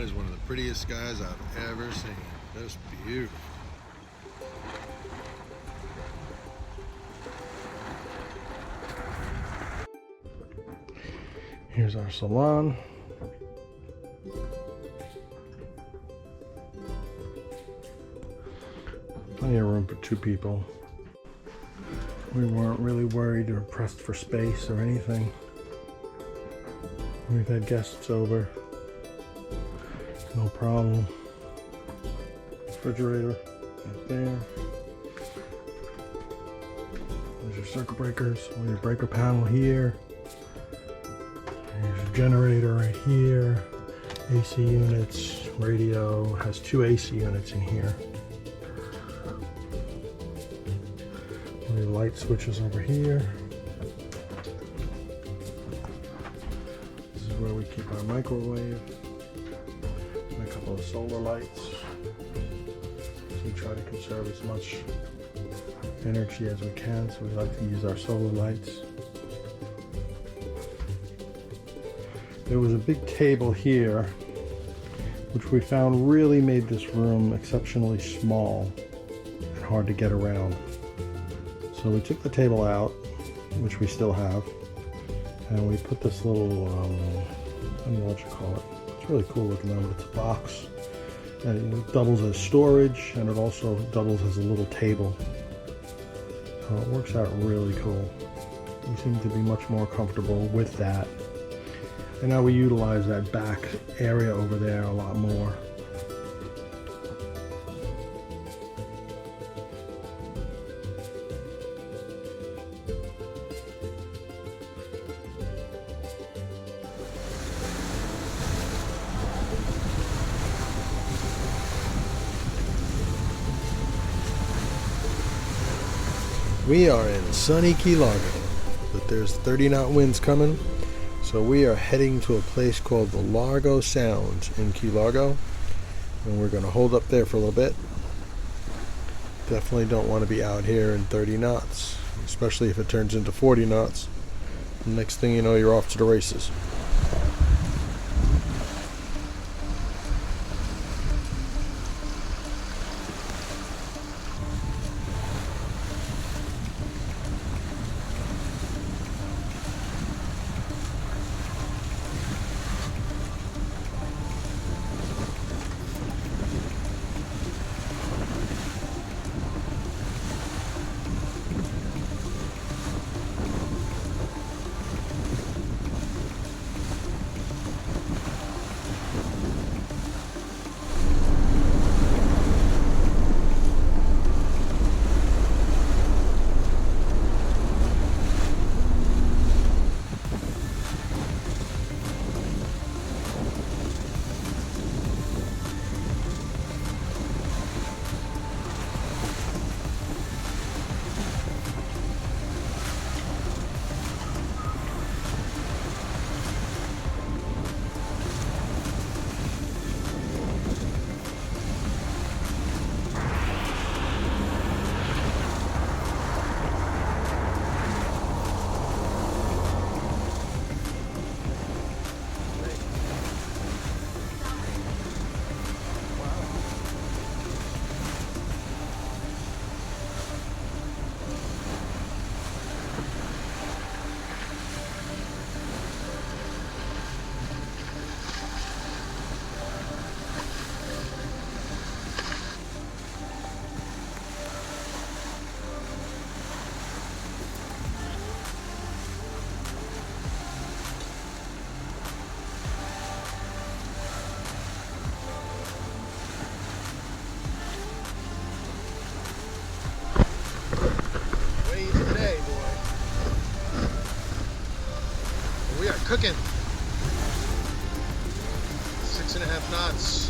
That is one of the prettiest skies I've ever seen. Just beautiful. Here's our salon. Plenty of room for 2 people. We weren't really worried or pressed for space or anything. We've had guests over. No problem. Refrigerator right there. There's your circuit breakers, or your breaker panel here. There's your generator right here. AC units, radio, has 2 AC units in here. Your light switches over here. This is where we keep our microwave. And a couple of solar lights. So we try to conserve as much energy as we can, so we like to use our solar lights. There was a big table here, which we found really made this room exceptionally small and hard to get around. So we took the table out, which we still have, and we put this little, I don't know what you call it. It's really cool looking though. It's a box, and it doubles as storage, and it also doubles as a little table. So it works out really cool. We seem to be much more comfortable with that. And now we utilize that back area over there a lot more. We are in sunny Key Largo, but there's 30-knot winds coming, so we are heading to a place called the Largo Sounds in Key Largo, and we're going to hold up there for a little bit. Definitely don't want to be out here in 30 knots, especially if it turns into 40 knots. The next thing you know, you're off to the races. Cooking. 6.5 knots.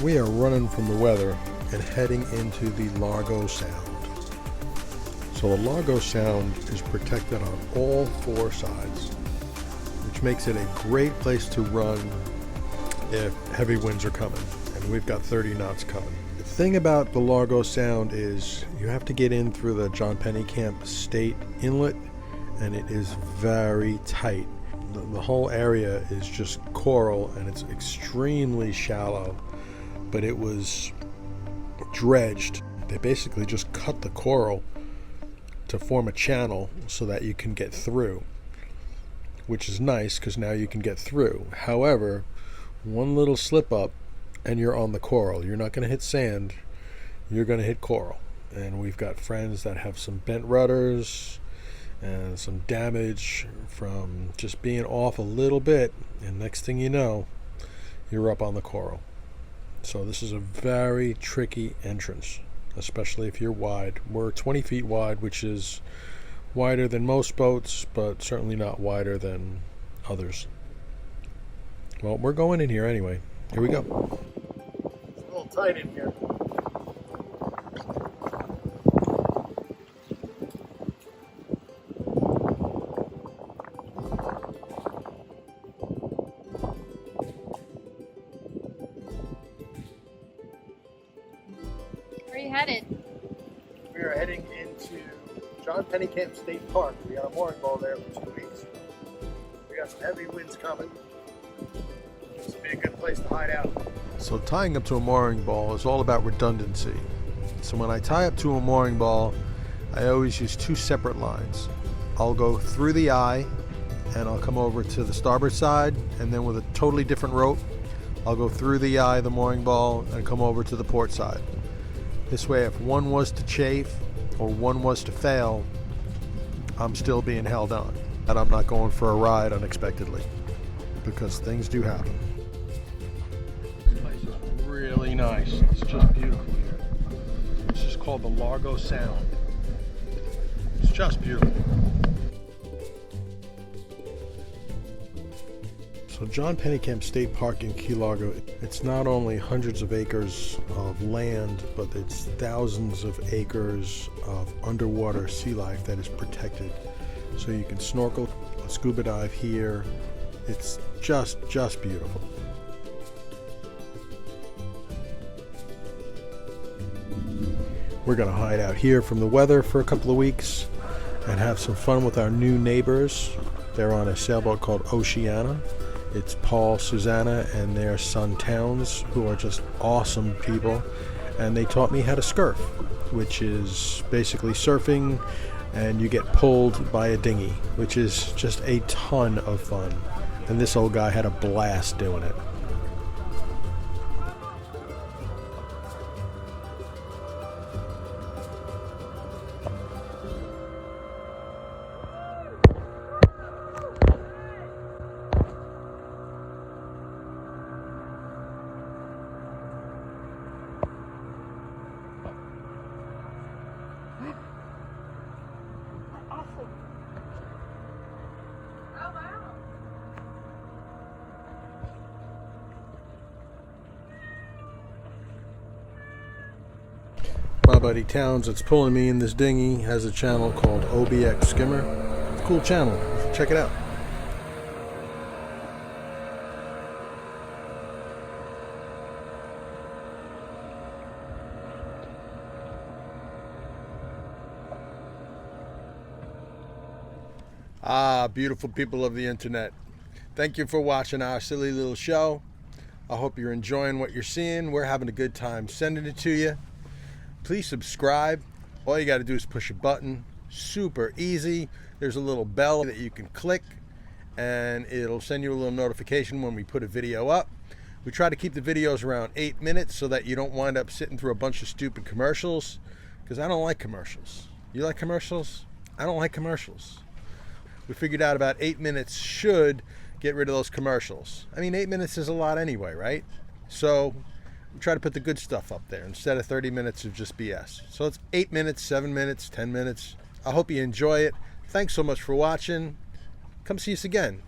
We are running from the weather and heading into the Largo Sound. So the Largo Sound is protected on all 4 sides. which makes it a great place to run if heavy winds are coming. And we've got 30 knots coming. The thing about the Largo Sound is you have to get in through the John Pennekamp State Inlet, and it is very tight. The whole area is just coral, and it's extremely shallow, but it was dredged. They basically just cut the coral to form a channel so that you can get through, which is nice because now you can get through. However, one little slip up and you're on the coral. You're not going to hit sand, you're going to hit coral. And we've got friends that have some bent rudders and some damage from just being off a little bit, and next thing you know, you're up on the coral. So this is a very tricky entrance, especially if you're wide. We're 20 feet wide, which is wider than most boats, but certainly not wider than others. Well, we're going in here anyway. Here we go. It's a little tight in here. Where are you headed? We are heading into John Pennekamp State Park. We got a mooring ball there for 2 weeks. We got some heavy winds coming. This will be a good place to hide out. So tying up to a mooring ball is all about redundancy. So when I tie up to a mooring ball, I always use two separate lines. I'll go through the eye and I'll come over to the starboard side, and then with a totally different rope, I'll go through the eye of the mooring ball and come over to the port side. This way, if one was to chafe or one was to fail, I'm still being held on. And I'm not going for a ride unexpectedly, because things do happen. This place is really nice. It's just beautiful here. This is called the Largo Sound. It's just beautiful. So John Pennekamp State Park in Key Largo, it's not only hundreds of acres of land, but it's thousands of acres of underwater sea life that is protected. So you can snorkel, scuba dive here. It's just beautiful. We're gonna hide out here from the weather for a couple of weeks and have some fun with our new neighbors. They're on a sailboat called Oceana. It's Paul, Susanna, and their son Towns, who are just awesome people. And they taught me how to scurf, which is basically surfing and you get pulled by a dinghy, which is just a ton of fun. And this old guy had a blast doing it. My buddy Towns that's pulling me in this dinghy has a channel called OBX Skimmer. It's a cool channel. Check it out. Ah, beautiful people of the internet. Thank you for watching our silly little show. I hope you're enjoying what you're seeing. We're having a good time sending it to you. Please subscribe. All you got to do is push a button. Super easy. There's a little bell that you can click and it'll send you a little notification when we put a video up. We try to keep the videos around 8 minutes so that you don't wind up sitting through a bunch of stupid commercials, because I don't like commercials. You like commercials? I don't like commercials. We figured out about 8 minutes should get rid of those commercials. I mean, 8 minutes is a lot anyway, right? So we try to put the good stuff up there instead of 30 minutes of just BS. So it's 8 minutes, 7 minutes, 10 minutes. I hope you enjoy it. Thanks so much for watching. Come see us again.